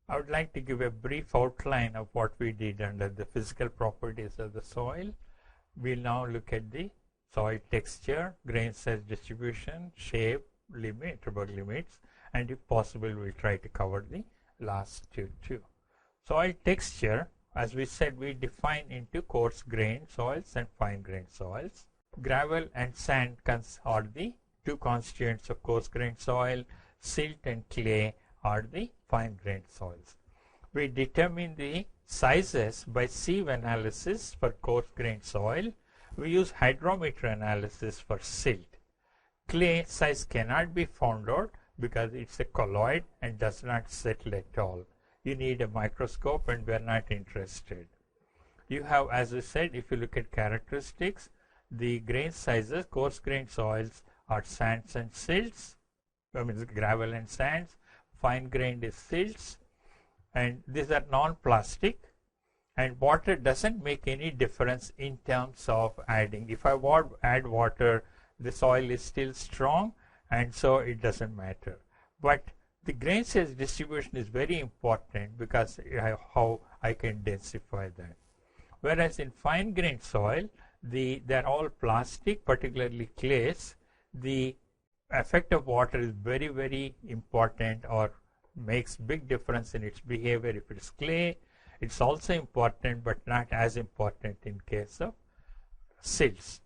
I would like to give a brief outline of what we did under the physical properties of the soil. We'll now look at the soil texture, grain size distribution, shape, limit, Atterberg limits, and if possible we'll try to cover the last two too. Soil texture, as we said, we define into coarse grained soils and fine grained soils. Gravel and sand are the two constituents of coarse grained soil. Silt and clay are the fine grained soils. We determine the sizes by sieve analysis for coarse grained soil. We use hydrometer analysis for silt. Clay size cannot be found out because it's a colloid and does not settle at all. You need a microscope and we are not interested. You have, as I said, if you look at characteristics, the grain sizes, coarse grained soils are sands and silts, gravel and sands. Fine grained is silts, and these are non-plastic, and water doesn't make any difference in terms of adding. If I add water, the soil is still strong, and so it doesn't matter. But the grain size distribution is very important because how I can densify that. Whereas in fine grained soil, they're all plastic, particularly clays. The effect of water is very, very important, or makes big difference in its behavior. If it's clay, it's also important but not as important in case of silts.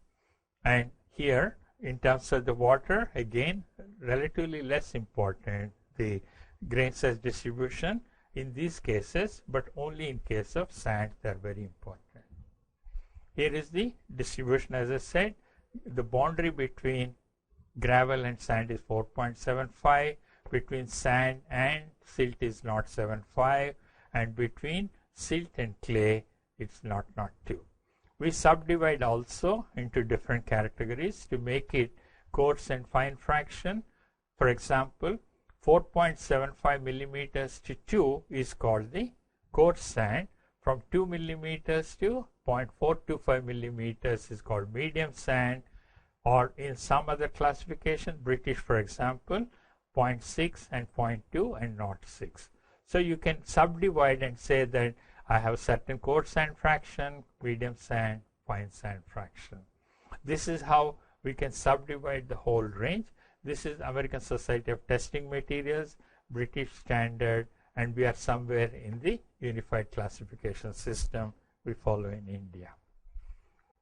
And here, in terms of the water, again, relatively less important, the grain size distribution in these cases, but only in case of sand, they're very important. Here is the distribution, as I said. The boundary between gravel and sand is 4.75, between sand and silt is 0.75, and between silt and clay it's 0.02. We subdivide also into different categories to make it coarse and fine fraction. For example, 4.75 millimeters to 2 is called the coarse sand. From 2 millimeters to 0.425 millimeters is called medium sand, or in some other classification, British for example, 0.6 and 0.2 and 0.6. So you can subdivide and say that I have certain coarse sand fraction, medium sand, fine sand fraction. This is how we can subdivide the whole range. This is American Society of Testing Materials, British Standard, and we are somewhere in the unified classification system we follow in India.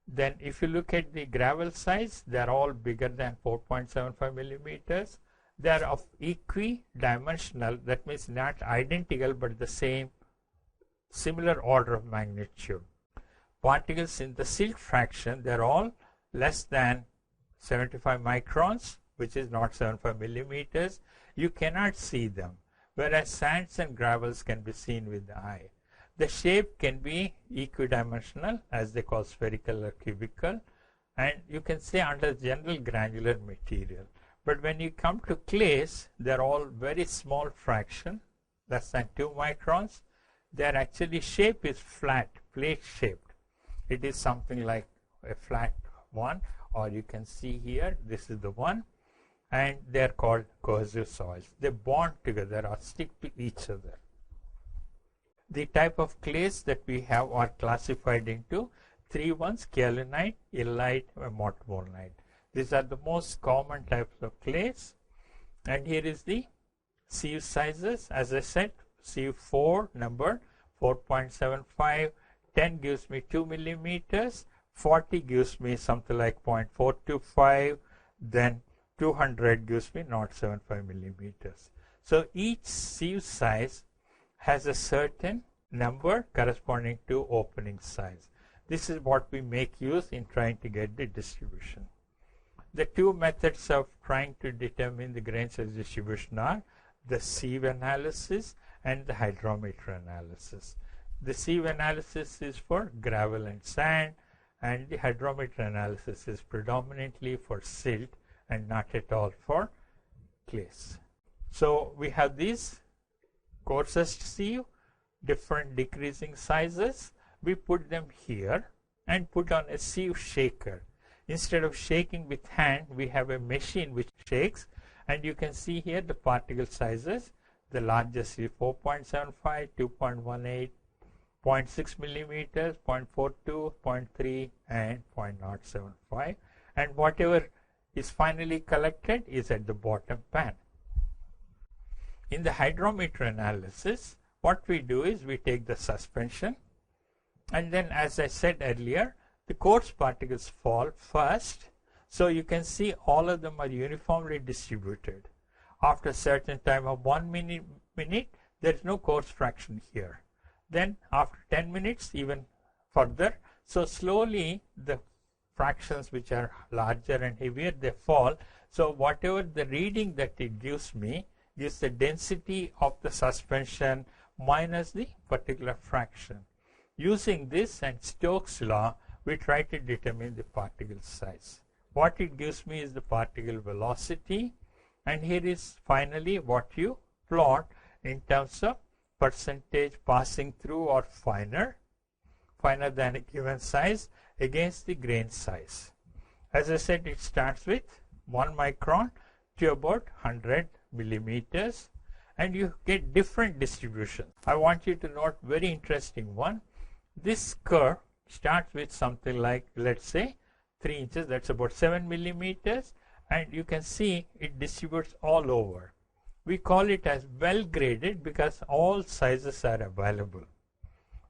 Then if you look at the gravel size, they are all bigger than 4.75 millimeters. They are of equidimensional, that means not identical but the same, similar order of magnitude. Particles in the silt fraction, they are all less than 75 microns, which is not 75 millimeters. You cannot see them, whereas sands and gravels can be seen with the eye. The shape can be equidimensional, as they call spherical or cubical, and you can say under general granular material. But when you come to clays, they're all very small fraction, less than 2 microns. Their actually shape is flat, plate shaped. It is something like a flat one, or you can see here, this is the one, and they're called cohesive soils. They bond together or stick to each other. The type of clays that we have are classified into 3 ones: kaolinite, illite, and mortmornite. These are the most common types of clays. And here is the sieve sizes. As I said, sieve 4 number 4.75, 10 gives me 2 millimeters, 40 gives me something like 0.425, then 200 gives me 0.75 millimeters. So each sieve size has a certain number corresponding to opening size. This is what we make use in trying to get the distribution. The two methods of trying to determine the grain size distribution are the sieve analysis and the hydrometer analysis. The sieve analysis is for gravel and sand, and the hydrometer analysis is predominantly for silt and not at all for clays. So we have these coarsest sieve, different decreasing sizes. We put them here and put on a sieve shaker. Instead of shaking with hand, we have a machine which shakes, and you can see here the particle sizes. The largest is 4.75, 2.18, 0.6 millimeters, 0.42, 0.3, and 0.075. And whatever is finally collected is at the bottom pan. In the hydrometer analysis, what we do is we take the suspension, and then, as I said earlier, the coarse particles fall first. So you can see all of them are uniformly distributed. After a certain time of 1 minute, there is no coarse fraction here. Then after 10 minutes, even further. So slowly the fractions which are larger and heavier, they fall. So whatever the reading that it gives me gives the density of the suspension minus the particular fraction. Using this and Stokes' law, we try to determine the particle size. What it gives me is the particle velocity, and here is finally what you plot in terms of percentage passing through or finer than a given size against the grain size. As I said, it starts with 1 micron to about 100 millimeters, and you get different distributions. I want you to note very interesting one. This curve starts with something like, let's say, 3 inches, that's about 7 millimeters, and you can see it distributes all over. We call it as well graded because all sizes are available.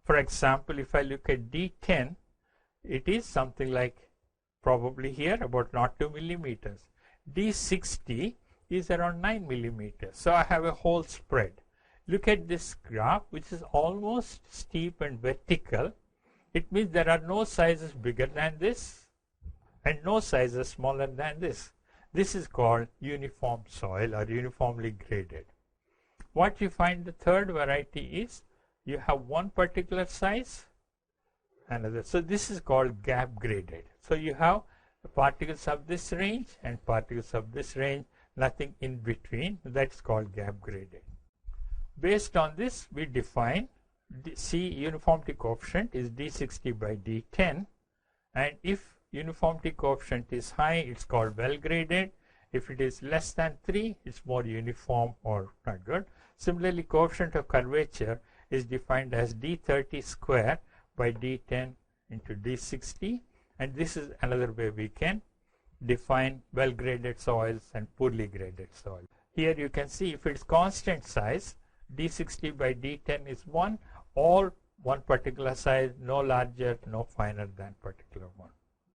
For example, if I look at D10, it is something like probably here about 0.2 millimeters. D60 is around 9 millimeters. So I have a whole spread. Look at this graph, which is almost steep and vertical. It means there are no sizes bigger than this and no sizes smaller than this. This is called uniform soil or uniformly graded. What you find the third variety is you have one particular size, another. So this is called gap graded. So you have the particles of this range and particles of this range, nothing in between. That's called gap graded. Based on this, we define C uniformity coefficient is D60 by D10, and if uniformity coefficient is high, it's called well graded. If it is less than 3, it's more uniform or not good. Similarly, coefficient of curvature is defined as D30 square by D10 into D60, and this is another way we can define well graded soils and poorly graded soil. Here you can see if it's constant size, D60 by D10 is 1, all one particular size, no larger, no finer than particular one.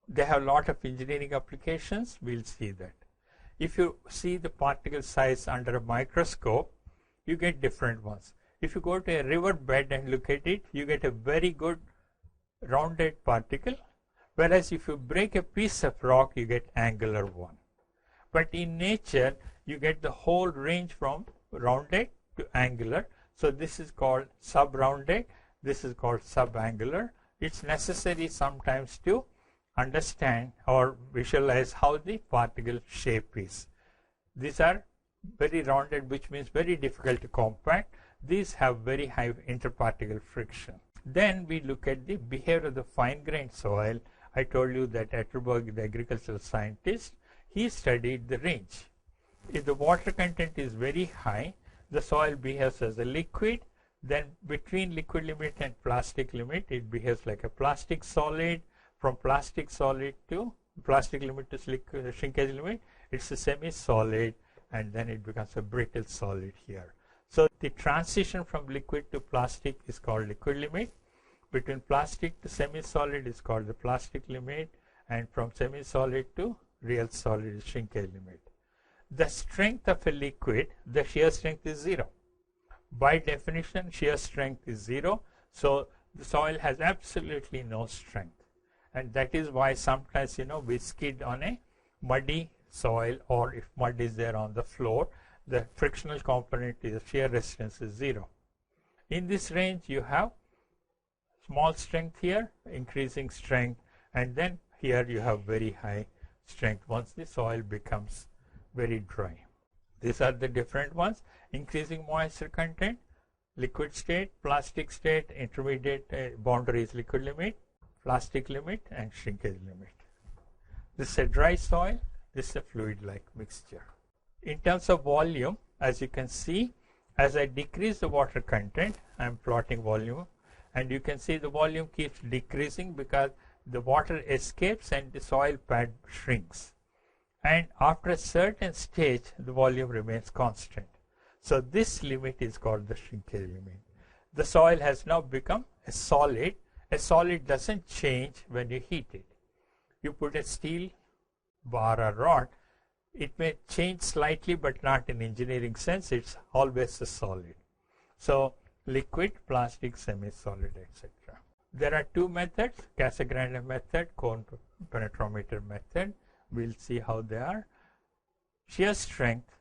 They have a lot of engineering applications. We'll see that. If you see the particle size under a microscope, you get different ones. If you go to a river bed and look at it, you get a very good rounded particle, whereas if you break a piece of rock, you get angular one. But in nature, you get the whole range from rounded to angular. So this is called sub-rounded, this is called subangular. It's necessary sometimes to understand or visualize how the particle shape is. These are very rounded, which means very difficult to compact. These have very high interparticle friction. Then we look at the behavior of the fine-grained soil. I told you that Atterberg, the agricultural scientist, he studied the range. If the water content is very high, the soil behaves as a liquid. Then between liquid limit and plastic limit, it behaves like a plastic solid. From plastic solid to plastic limit to shrinkage limit, it's a semi-solid, and then it becomes a brittle solid here. So the transition from liquid to plastic is called liquid limit. Between plastic to semi-solid is called the plastic limit, and from semi-solid to real solid is shrinkage limit. The strength of a liquid, the shear strength is 0. By definition, shear strength is 0. So the soil has absolutely no strength. And that is why sometimes, we skid on a muddy soil, or if mud is there on the floor, the frictional component is shear resistance is 0. In this range, you have small strength here, increasing strength, and then here you have very high strength once the soil becomes very dry. These are the different ones: increasing moisture content, liquid state, plastic state, intermediate boundary is liquid limit, plastic limit, and shrinkage limit. This is a dry soil, this is a fluid-like mixture. In terms of volume, as you can see, As I decrease the water content, I am plotting volume, and you can see the volume keeps decreasing because the water escapes and the soil pad shrinks. And after a certain stage, the volume remains constant. So this limit is called the shrinkage limit. The soil has now become a solid. A solid doesn't change when you heat it. You put a steel bar or rod, it may change slightly but not in engineering sense, it's always a solid. So liquid, plastic, semi-solid, etc. There are two methods, Casagrande method, cone penetrometer method. We'll see how they are. Shear strength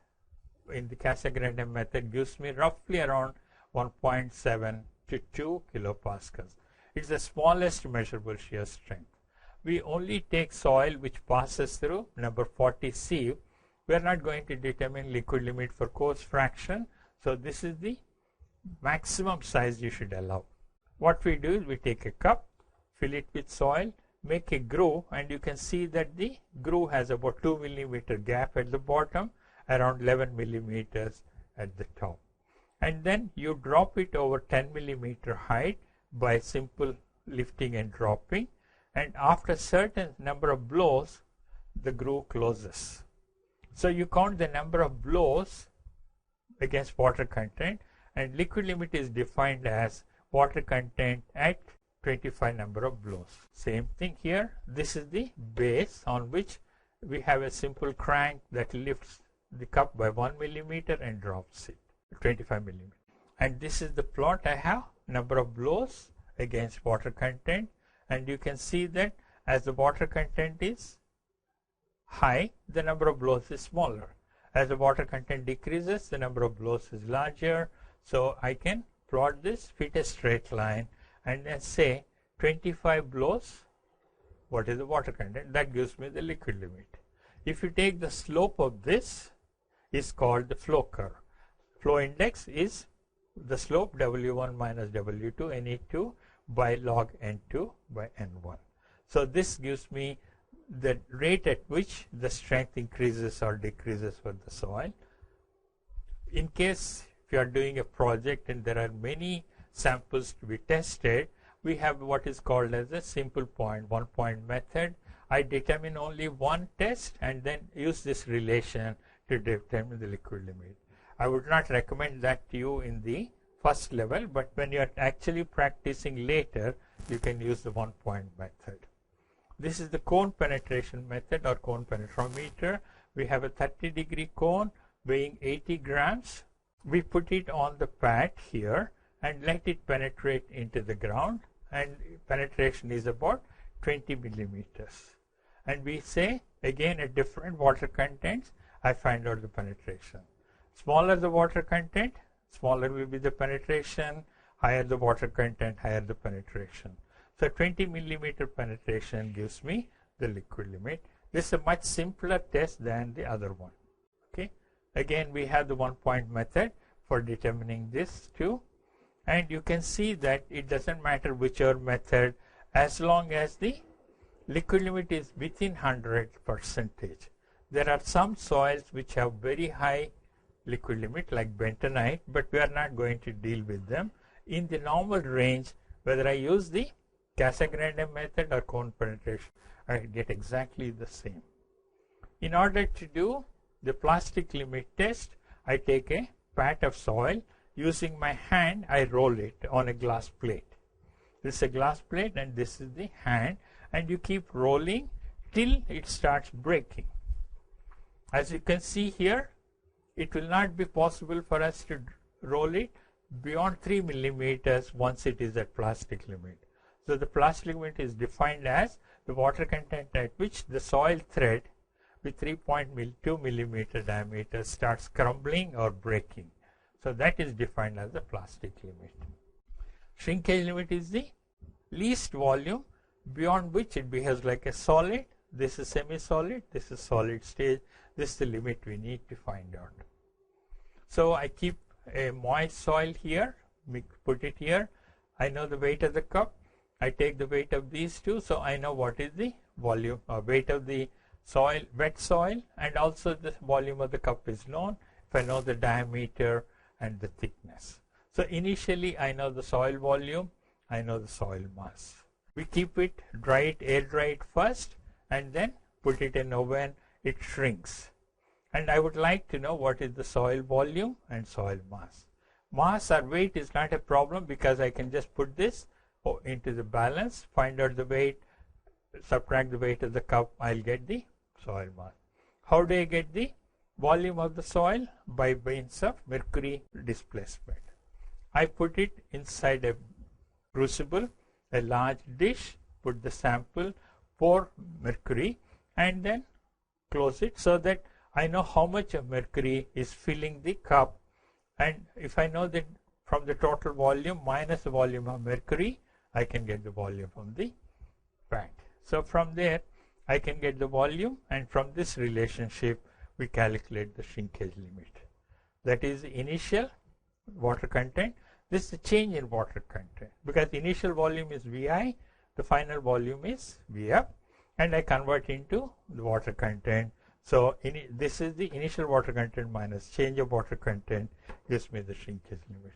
in the Casagrande method gives me roughly around 1.7 to 2 kilopascals. It's the smallest measurable shear strength. We only take soil which passes through number 40 sieve. We are not going to determine liquid limit for coarse fraction. So this is the maximum size you should allow. What we do is we take a cup, fill it with soil, make a groove, and you can see that the groove has about 2 millimeter gap at the bottom, around 11 millimeters at the top. And then you drop it over 10 millimeter height by simple lifting and dropping. And after a certain number of blows, the groove closes. So you count the number of blows against water content, and liquid limit is defined as water content at 25 number of blows. Same thing here. This is the base on which we have a simple crank that lifts the cup by 1 millimeter and drops it 25 millimeter. And this is the plot I have, number of blows against water content. And you can see that as the water content is high, the number of blows is smaller. As the water content decreases, the number of blows is larger. So I can plot this, fit a straight line, and then say 25 blows, what is the water content? That gives me the liquid limit. If you take the slope of this, is called the flow curve. Flow index is the slope W1 minus W2 Ne2 by log N2 by N1. So this gives me the rate at which the strength increases or decreases for the soil. In case if you are doing a project and there are many samples to be tested, we have what is called as a simple point, one point method. I determine only one test and then use this relation to determine the liquid limit. I would not recommend that to you in the first level, but when you are actually practicing later, you can use the one point method. This is the cone penetration method or cone penetrometer. We have a 30-degree cone weighing 80 grams. We put it on the pad here and let it penetrate into the ground, and penetration is about 20 millimeters. And we say again at different water contents, I find out the penetration. Smaller the water content, smaller will be the penetration, higher the water content, higher the penetration. So 20 millimeter penetration gives me the liquid limit. This is a much simpler test than the other one. Okay. Again, we have the one point method for determining this too. And you can see that it doesn't matter whichever method, as long as the liquid limit is within 100%. There are some soils which have very high liquid limit like bentonite, but we are not going to deal with them. In the normal range, whether I use the Casagrande method or cone penetration, I get exactly the same. In order to do the plastic limit test, I take a pat of soil. Using my hand, I roll it on a glass plate. This is a glass plate and this is the hand, and you keep rolling till it starts breaking. As you can see here, it will not be possible for us to roll it beyond 3 millimeters once it is at plastic limit. So the plastic limit is defined as the water content at which the soil thread with 3.2 millimeter diameter starts crumbling or breaking. So that is defined as the plastic limit. Shrinkage limit is the least volume beyond which it behaves like a solid. This is semi-solid, this is solid stage. This is the limit we need to find out. So I keep a moist soil here, put it here. I know the weight of the cup. I take the weight of these two, so I know what is the volume or weight of the soil, wet soil, and also the volume of the cup is known. If I know the diameter and the thickness. So initially I know the soil volume, I know the soil mass. We keep it, dry it, air dry it first, and then put it in oven, it shrinks. And I would like to know what is the soil volume and soil mass. Mass or weight is not a problem because I can just put this into the balance, find out the weight, subtract the weight of the cup, I'll get the soil mass. How do I get the volume of the soil? By means of mercury displacement. I put it inside a crucible, a large dish, put the sample, pour mercury, and then close it so that I know how much of mercury is filling the cup. And if I know that from the total volume minus the volume of mercury, I can get the volume from the plant. So from there, I can get the volume, and from this relationship, we calculate the shrinkage limit. That is the initial water content. This is the change in water content. Because the initial volume is VI, the final volume is VF, and I convert into the water content. So this is the initial water content minus change of water content gives me the shrinkage limit.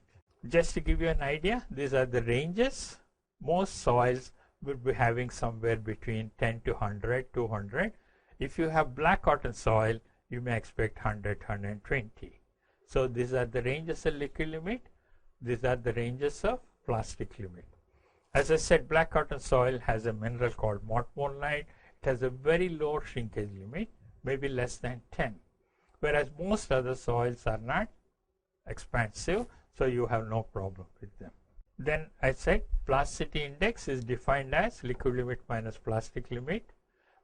Just to give you an idea, these are the ranges. Most soils will be having somewhere between 10 to 100, 200. If you have black cotton soil, you may expect 100, 120. So these are the ranges of liquid limit. These are the ranges of plastic limit. As I said, black cotton soil has a mineral called montmorillonite. It has a very low shrinkage limit, maybe less than 10. Whereas most other soils are not expansive, so you have no problem with them. Then I said plasticity index is defined as liquid limit minus plastic limit.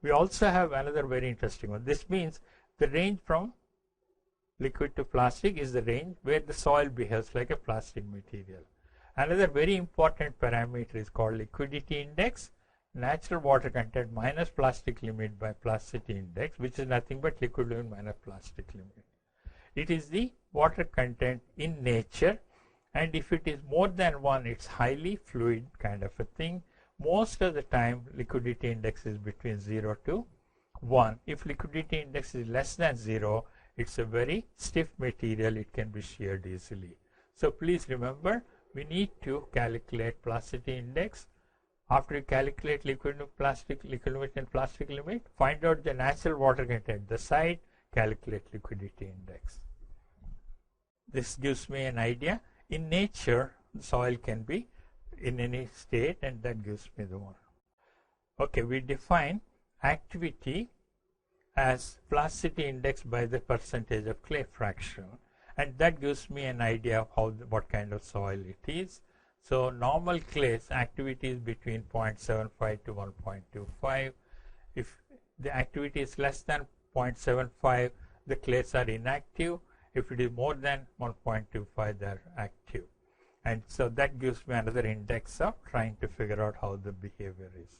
We also have another very interesting one. This means the range from liquid to plastic is the range where the soil behaves like a plastic material. Another very important parameter is called liquidity index, natural water content minus plastic limit by plasticity index, which is nothing but liquid limit minus plastic limit. It is the water content in nature, and if it is more than 1, it's highly fluid kind of a thing. Most of the time liquidity index is between 0 to 1. If liquidity index is less than 0, it's a very stiff material, it can be sheared easily. So please remember, we need to calculate plasticity index. After you calculate liquid limit and plastic limit, find out the natural water content at the site, calculate liquidity index. This gives me an idea. In nature, the soil can be in any state, and that gives me the one. Okay, we define activity as plasticity index by the percentage of clay fraction, and that gives me an idea of what kind of soil it is. So normal clays activity is between 0.75 to 1.25. If the activity is less than 0.75, the clays are inactive. If it is more than 1.25, they are active. And so that gives me another index of trying to figure out how the behavior is.